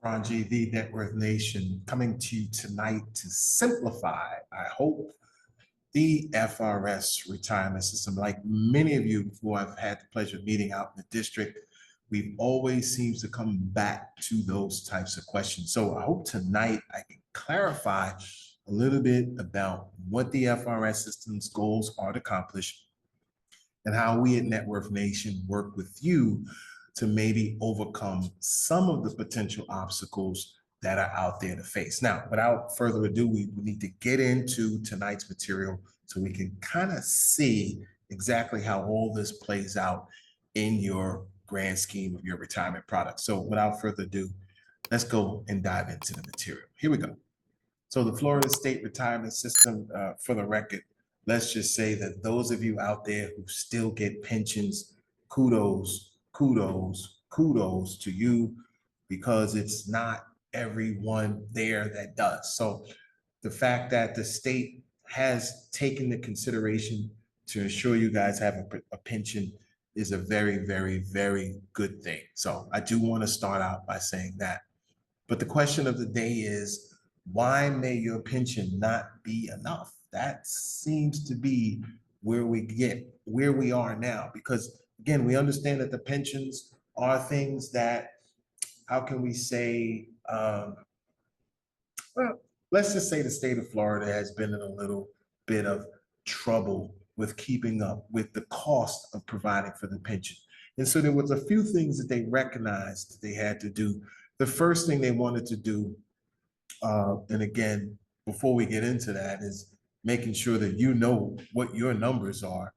Ron G, the Net Worth Nation, coming to you tonight to simplify, I hope, the FRS retirement system. Like many of you who I've had the pleasure of meeting out in the district, we've always seems to come back to those types of questions. So I hope tonight I can clarify a little bit about what the FRS system's goals are to accomplish and how we at Net Worth Nation work with you to maybe overcome some of the potential obstacles that are out there to face. Now, without further ado, we need to get into tonight's material so we can kind of see exactly how all this plays out in your grand scheme of your retirement product. So without further ado, let's go and dive into the material. Here we go. So the Florida State Retirement System, for the record, let's just say that those of you out there who still get pensions, kudos, kudos, kudos to you, because it's not everyone there that does. So the fact that the state has taken the consideration to ensure you guys have a pension is a very, very, very good thing. So I do want to start out by saying that. But the question of the day is, why may your pension not be enough? That seems to be where we are now, because again, we understand that the pensions are things that, how can we say, well, let's just say the state of Florida has been in a little bit of trouble with keeping up with the cost of providing for the pension. And so there was a few things that they recognized they had to do. The first thing they wanted to do, and again, before we get into that, is making sure that you know what your numbers are.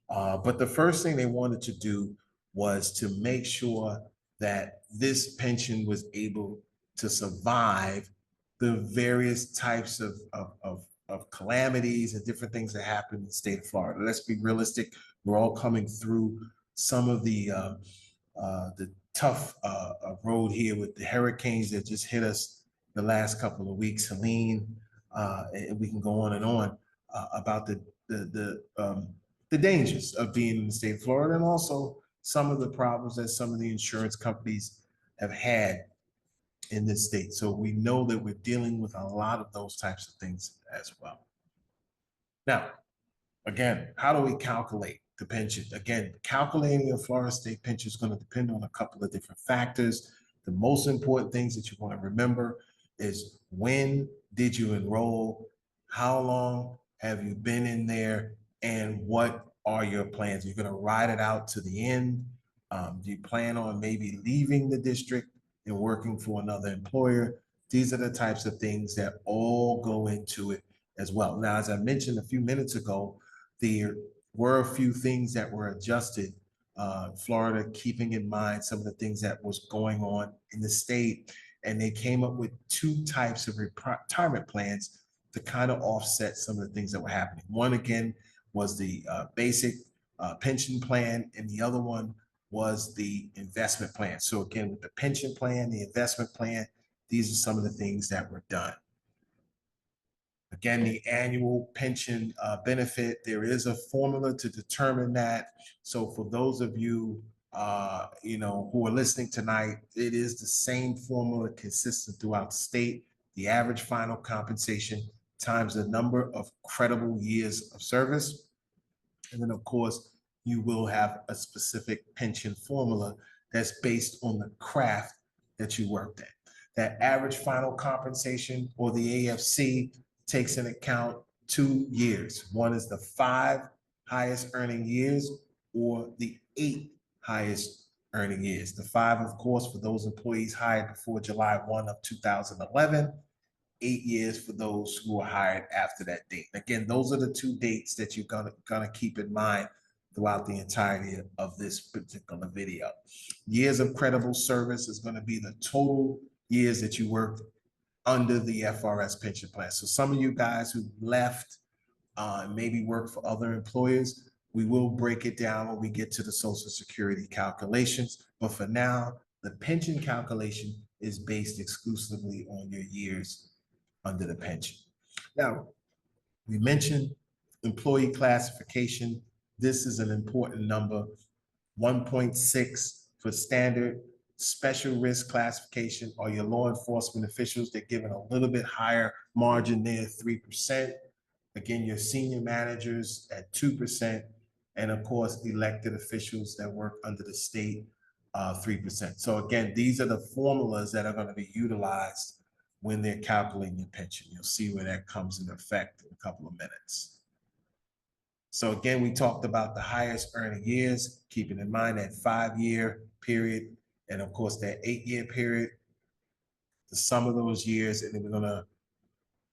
But the first thing they wanted to do was to make sure that this pension was able to survive the various types of calamities and different things that happen in the state of Florida. Let's be realistic. We're all coming through some of the tough road here with the hurricanes that just hit us the last couple of weeks. Helene, and we can go on and on about the dangers of being in the state of Florida, and also some of the problems that some of the insurance companies have had in this state. So we know that we're dealing with a lot of those types of things as well. Now, again, how do we calculate the pension? Again, calculating a Florida state pension is going to depend on a couple of different factors. The most important things that you want to remember is, when did you enroll? How long have you been in there? And what are your plans? You're going to ride it out to the end. Do you plan on maybe leaving the district and working for another employer? These are the types of things that all go into it as well. Now, as I mentioned a few minutes ago, there were a few things that were adjusted. Florida, keeping in mind some of the things that was going on in the state, and they came up with two types of retirement plans to kind of offset some of the things that were happening. One, again, was the basic pension plan, and the other one was the investment plan. So again, with the pension plan, the investment plan, these are some of the things that were done. Again, the annual pension benefit, there is a formula to determine that. So for those of you, who are listening tonight, it is the same formula consistent throughout the state. The average final compensation times the number of credible years of service. And then, of course, you will have a specific pension formula that's based on the craft that you worked at. That average final compensation, or the AFC, takes into account 2 years. One is the 5 highest earning years, or the 8 highest earning years. The 5, of course, for those employees hired before July 1 of 2011, 8 years for those who were hired after that date. Again, those are the 2 dates that you're gonna keep in mind throughout the entirety of this particular video. Years of credible service is going to be the total years that you worked under the FRS pension plan. So some of you guys who left, maybe work for other employers, we will break it down when we get to the Social Security calculations. But for now, the pension calculation is based exclusively on your years under the pension. Now, we mentioned employee classification. This is an important number, 1.6 for standard. Special risk classification are your law enforcement officials. They're given a little bit higher margin there, 3%. Again, your senior managers at 2%. And of course, elected officials that work under the state, 3%. So again, these are the formulas that are going to be utilized when they're calculating your pension. You'll see where that comes into effect in a couple of minutes. So again, we talked about the highest earning years, keeping in mind that 5-year period, and of course that 8-year period, the sum of those years, and then we're gonna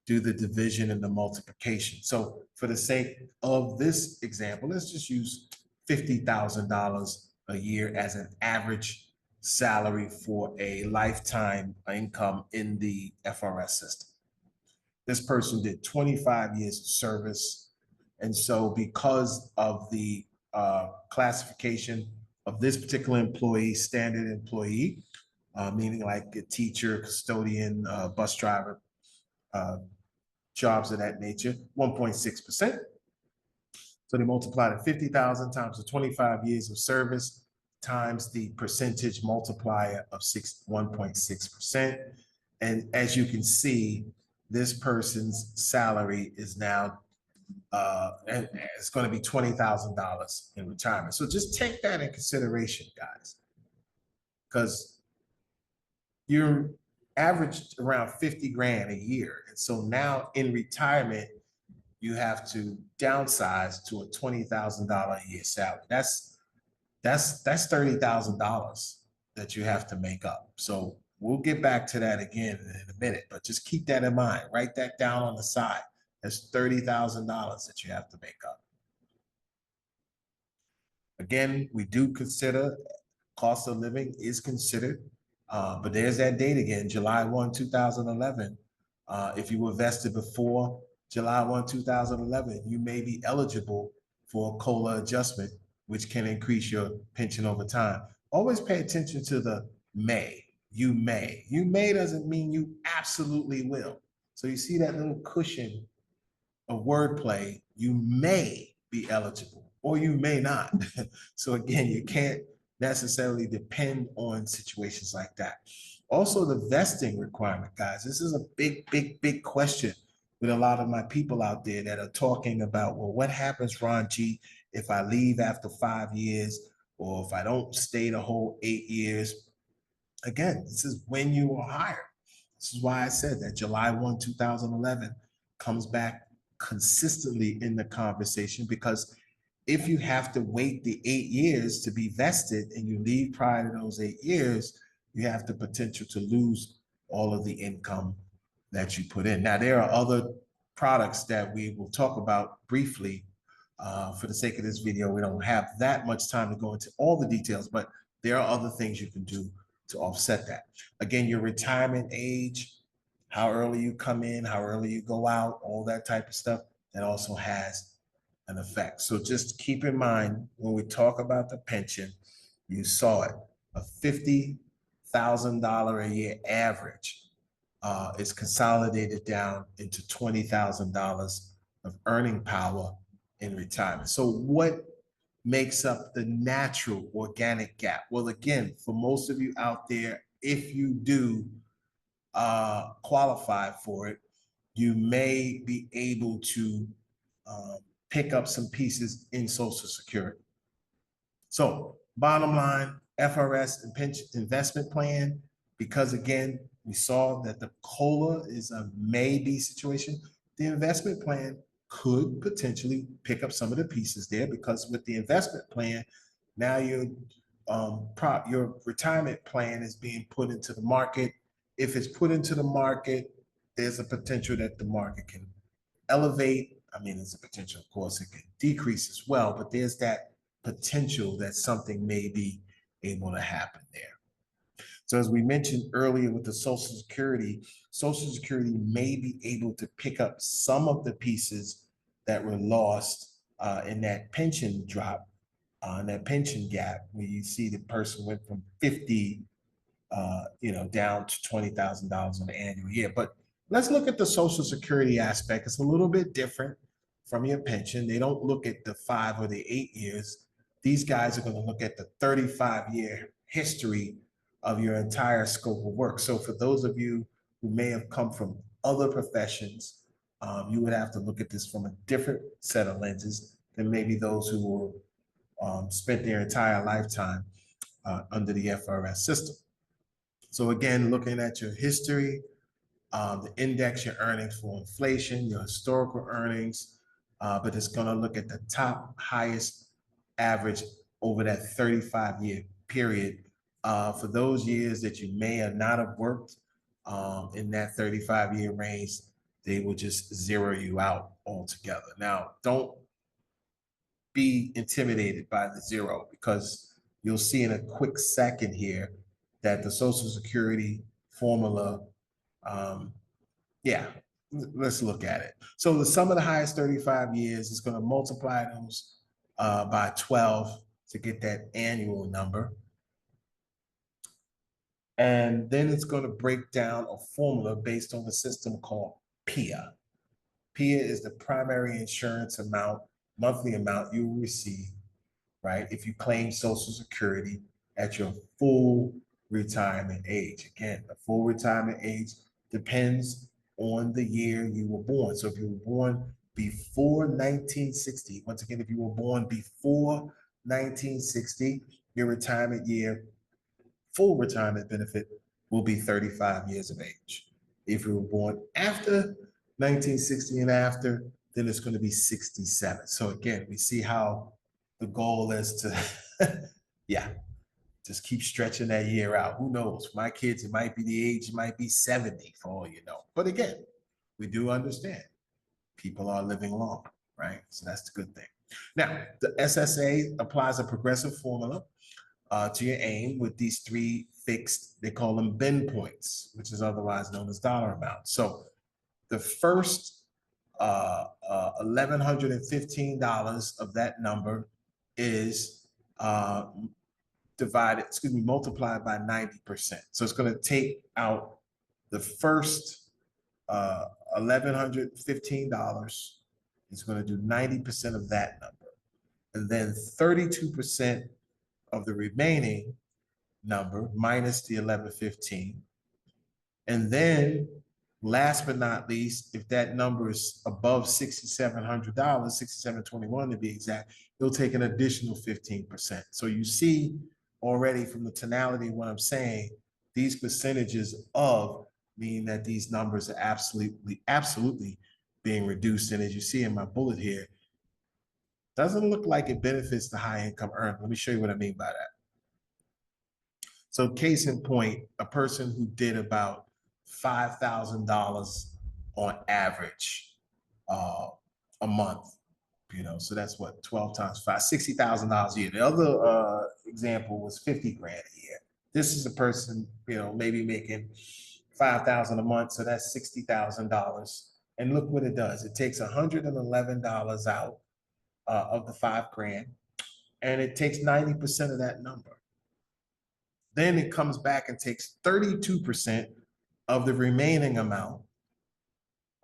do the division and the multiplication. So for the sake of this example, let's just use $50,000 a year as an average salary for a lifetime income in the FRS system. This person did 25 years of service. And so because of the classification of this particular employee, standard employee, meaning like a teacher, custodian, bus driver, jobs of that nature, 1.6%. So they multiplied it 50,000 times the 25 years of service times the percentage multiplier of 1.6%. And as you can see, this person's salary is now and it's going to be $20,000 in retirement. So just take that in consideration, guys, because you're averaged around 50 grand a year. And so now in retirement, you have to downsize to a $20,000 a year salary. That's $30,000 that you have to make up. So we'll get back to that again in a minute, but just keep that in mind. Write that down on the side. That's $30,000 that you have to make up. Again, we do consider cost of living is considered, but there's that date again, July 1, 2011. If you were vested before July 1, 2011, you may be eligible for a COLA adjustment, which can increase your pension over time. Always pay attention to the may. You may. You may doesn't mean you absolutely will. So you see that little cushion of wordplay, you may be eligible or you may not. So again, you can't necessarily depend on situations like that. Also, the vesting requirement, guys, this is a big question with a lot of my people out there that are talking about, well, what happens, Ron G, if I leave after 5 years or if I don't stay the whole 8 years? Again, this is when you were hired. This is why I said that July 1, 2011 comes back consistently in the conversation, because if you have to wait the 8 years to be vested and you leave prior to those 8 years, you have the potential to lose all of the income that you put in. Now, there are other products that we will talk about briefly. For the sake of this video, we don't have that much time to go into all the details, but there are other things you can do to offset that. Again, your retirement age, how early you come in, how early you go out, all that type of stuff, that also has an effect. So just keep in mind when we talk about the pension, you saw it, a $50,000 a year average is consolidated down into $20,000 of earning power in retirement. So what makes up the natural organic gap? Well, again, for most of you out there, if you do qualify for it, you may be able to pick up some pieces in Social Security. So bottom line, FRS and pension investment plan, because again, we saw that the COLA is a maybe situation. The investment plan could potentially pick up some of the pieces there, because with the investment plan, now your retirement plan is being put into the market. If it's put into the market, there's a potential that the market can elevate. I mean, there's a potential, of course, it can decrease as well, but there's that potential that something may be able to happen there. So as we mentioned earlier with the Social Security may be able to pick up some of the pieces that were lost in that pension drop, in that pension gap, where you see the person went from 50, down to $20,000 on an annual year. But Let's look at the Social Security aspect. It's a little bit different from your pension. They don't look at the 5 or the 8 years. These guys are going to look at the 35-year history of your entire scope of work. So for those of you who may have come from other professions, you would have to look at this from a different set of lenses than maybe those who will spent their entire lifetime under the FRS system. So again, looking at your history, the index your earnings for inflation, your historical earnings, but it's going to look at the top highest average over that 35-year period. For those years that you may or not have worked in that 35-year range, they will just zero you out altogether. Now, don't be intimidated by the zero, because you'll see in a quick second here that the Social Security formula, yeah, let's look at it. So the sum of the highest 35 years is going to multiply those by 12 to get that annual number. And then it's going to break down a formula based on the system called PIA. PIA is the primary insurance amount, monthly amount you will receive, right, if you claim Social Security at your full retirement age. Again, the full retirement age depends on the year you were born. So if you were born before 1960, once again, if you were born before 1960, your retirement year, full retirement benefit will be 35 years of age. If you were born after 1960 and after, then it's going to be 67. So again, we see how the goal is to, yeah, just keep stretching that year out. Who knows? My kids, it might be the age, it might be 70 for all you know. But again, we do understand people are living long, right? So that's the good thing. Now, the SSA applies a progressive formula to your aim with these 3 fixed, they call them bend points, which is otherwise known as dollar amounts. So the first $1,115 of that number is multiplied by 90%. So it's going to take out the first $1,115. It's going to do 90% of that number. And then 32% of the remaining number minus the 1115. And then last but not least, if that number is above $6,700, $6,721 to be exact, it'll take an additional 15%. So you see already from the tonality of what I'm saying, these percentages of mean that these numbers are absolutely being reduced. And as you see in my bullet here, doesn't look like it benefits the high income earner. Let me show you what I mean by that. So case in point, a person who did about $5,000 on average a month, so that's what, 12 times 5, $60,000 a year. The other example was 50 grand a year. This is a person, maybe making 5,000 a month, so that's $60,000. And look what it does. It takes $111 out of the 5 grand, and it takes 90% of that number. Then it comes back and takes 32% of the remaining amount,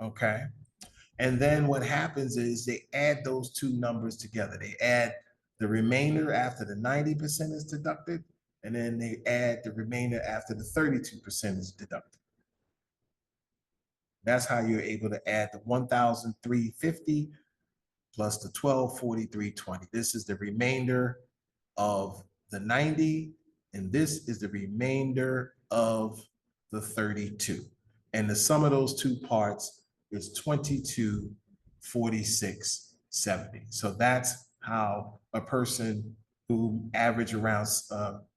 okay? And then what happens is they add those 2 numbers together. They add the remainder after the 90% is deducted, and then they add the remainder after the 32% is deducted. That's how you're able to add the 1,350 plus the 1,243.20. This is the remainder of the 90, and this is the remainder of the 32. And the sum of those 2 parts is 2246.70. So that's how a person who average around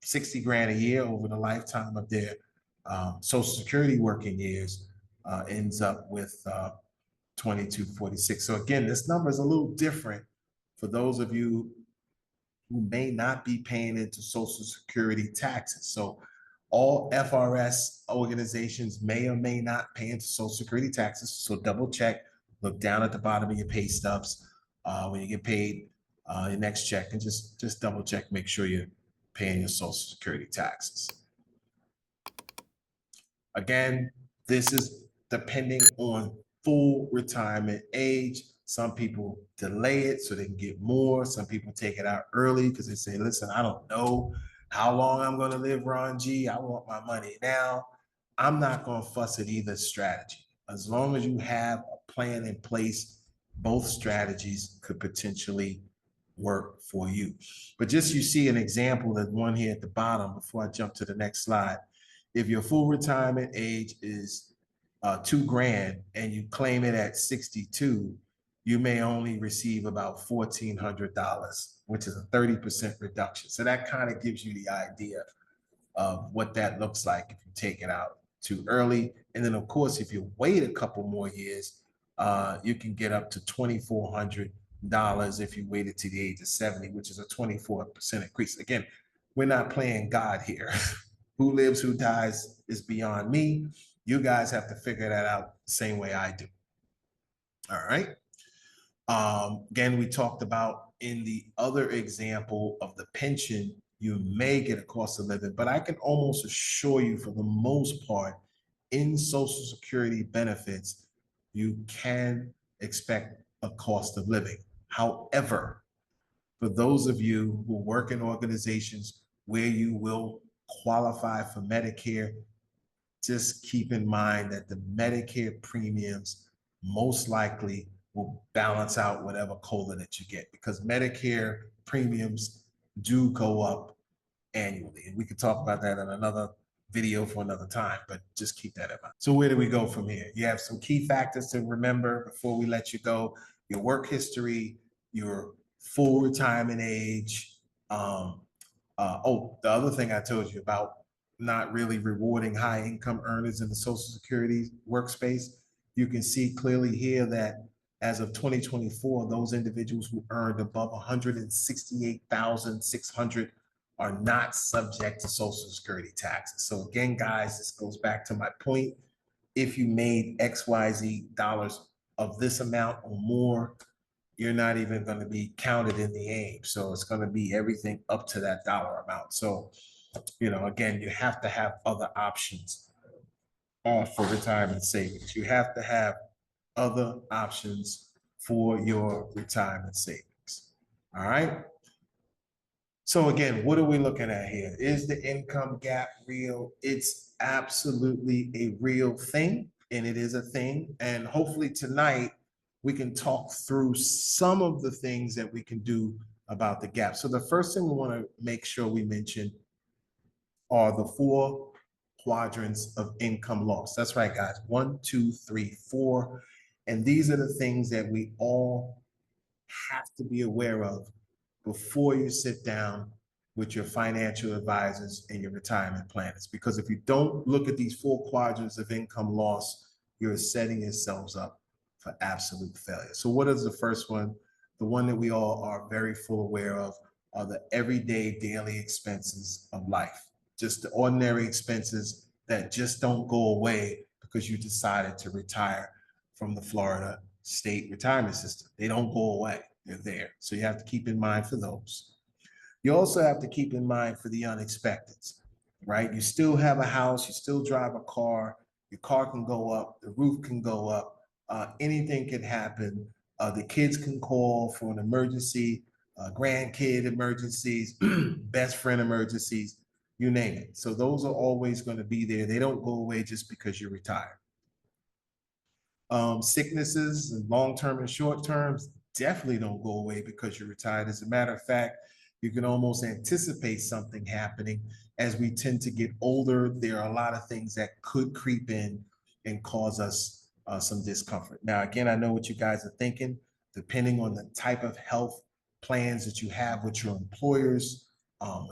60 grand a year over the lifetime of their Social Security working years ends up with 2246. So again, this number is a little different for those of you who may not be paying into Social Security taxes. So all FRS organizations may or may not pay into Social Security taxes. So double check, look down at the bottom of your pay stubs when you get paid your next check, and just double check, make sure you're paying your Social Security taxes. Again, this is depending on full retirement age. Some people delay it so they can get more. Some people take it out early because they say, listen, I don't know how long I'm going to live, Ron G. I want my money now. I'm not going to fuss at either strategy. As long as you have a plan in place, both strategies could potentially work for you. But just you see an example, that one here at the bottom before I jump to the next slide. If your full retirement age is $2,000 and you claim it at 62, you may only receive about $1,400, which is a 30% reduction. So that kind of gives you the idea of what that looks like if you take it out too early. And then, of course, if you wait a couple more years, you can get up to $2,400 if you waited to the age of 70, which is a 24% increase. Again, we're not playing God here. Who lives, who dies is beyond me. You guys have to figure that out the same way I do. All right. Again, we talked about in the other example of the pension, you may get a cost of living, but I can almost assure you for the most part in Social Security benefits, you can expect a cost of living. However, for those of you who work in organizations where you will qualify for Medicare, just keep in mind that the Medicare premiums most likely will balance out whatever COLA that you get, because Medicare premiums do go up annually. And we could talk about that in another video for another time, but just keep that in mind. So where do we go from here? You have some key factors to remember before we let you go: your work history, your full retirement age. The other thing I told you about not really rewarding high income earners in the Social Security workspace. You can see clearly here that as of 2024, those individuals who earned above 168,600 are not subject to Social Security taxes. So again, guys, this goes back to my point. If you made XYZ dollars of this amount or more, you're not even going to be counted in the aim. So it's going to be everything up to that dollar amount. So, again, you have to have other options for retirement savings. You have to have other options for your retirement savings. All right. So again, what are we looking at here? Is the income gap real? It's absolutely a real thing, and it is a thing. And hopefully tonight we can talk through some of the things that we can do about the gap. So the first thing we want to make sure we mention are the 4 quadrants of income loss. That's right, guys. 1, 2, 3, 4. And these are the things that we all have to be aware of before you sit down with your financial advisors and your retirement planners. Because if you don't look at these 4 quadrants of income loss, you're setting yourselves up for absolute failure. So what is the first one? The one that we all are very full aware of are the everyday daily expenses of life. Just the ordinary expenses that just don't go away because you decided to retire from the Florida state retirement system. They don't go away. They're there. So you have to keep in mind for those. You also have to keep in mind for the unexpecteds, right? You still have a house, you still drive a car, your car can go up, the roof can go up, anything can happen. The kids can call for an emergency, grandkid emergencies, best friend emergencies, you name it. So those are always going to be there. They don't go away just because you're retired. Sicknesses and long-term and short-terms definitely don't go away because you're retired. As a matter of fact, you can almost anticipate something happening. As we tend to get older, there are a lot of things that could creep in and cause us some discomfort. Now, again, I know what you guys are thinking. Depending on the type of health plans that you have with your employers,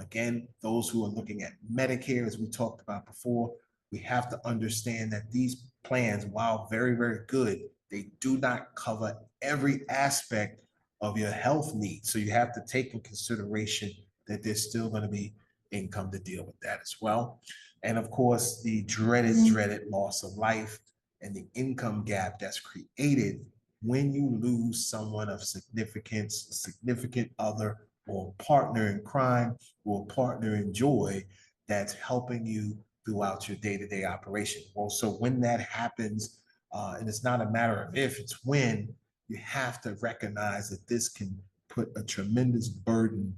again, those who are looking at Medicare, as we talked about before, we have to understand that these plans, while very, very good, they do not cover every aspect of your health needs. So you have to take in consideration that there's still going to be income to deal with that as well. And of course, the dreaded loss of life and the income gap that's created when you lose someone of significance, a significant other, or a partner in crime, or a partner in joy that's helping you throughout your day-to-day operation. Well, so when that happens, And it's not a matter of if, it's when. You have to recognize that this can put a tremendous burden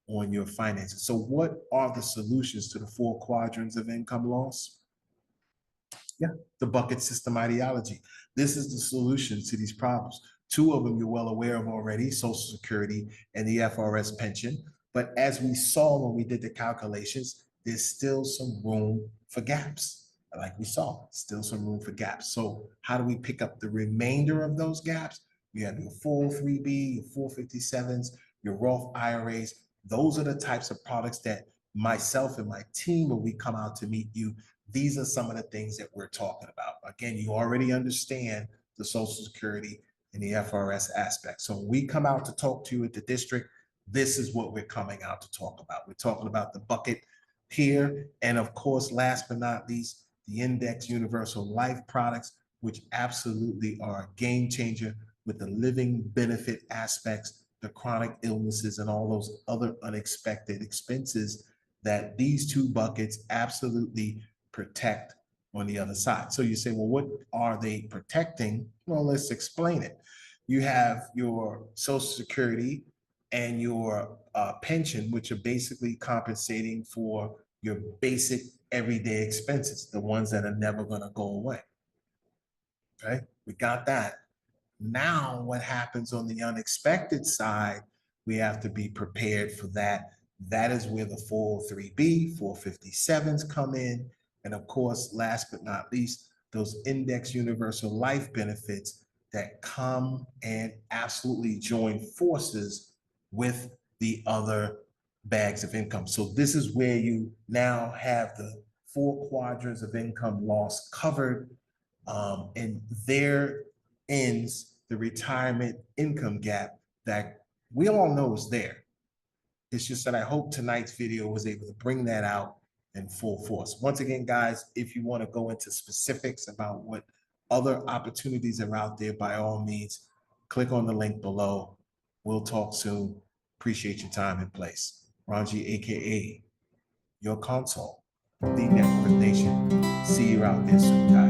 on your finances. So what are the solutions to the 4 quadrants of income loss? Yeah, the bucket system ideology. This is the solution to these problems. 2 of them you're well aware of already, Social Security and the FRS pension. But as we saw when we did the calculations, there's still some room for gaps. Like we saw, still some room for gaps. So how do we pick up the remainder of those gaps? You have your 403B, your 457s, your Roth IRAs. Those are the types of products that myself and my team, when we come out to meet you, these are some of the things that we're talking about. Again, you already understand the Social Security and the FRS aspect. So when we come out to talk to you at the district, this is what we're coming out to talk about. We're talking about the bucket here. And of course, last but not least, the Index Universal Life products, which absolutely are a game changer with the living benefit aspects, the chronic illnesses, and all those other unexpected expenses that these 2 buckets absolutely protect on the other side. So you say, well, what are they protecting? Well, let's explain it. You have your Social Security and your pension, which are basically compensating for your basic everyday expenses, the ones that are never going to go away. Okay, we got that. Now, what happens on the unexpected side, we have to be prepared for that. That is where the 403B, 457s come in. And of course, last but not least, those Index Universal Life benefits that come and absolutely join forces with the other bags of income. So this is where you now have the 4 quadrants of income loss covered, and there ends the retirement income gap that we all know is there. It's just that I hope tonight's video was able to bring that out in full force. Once again, guys, if you want to go into specifics about what other opportunities are out there, by all means, click on the link below. We'll talk soon. Appreciate your time and place. Ranji, AKA your console, the Network Nation. See you out there soon, guys.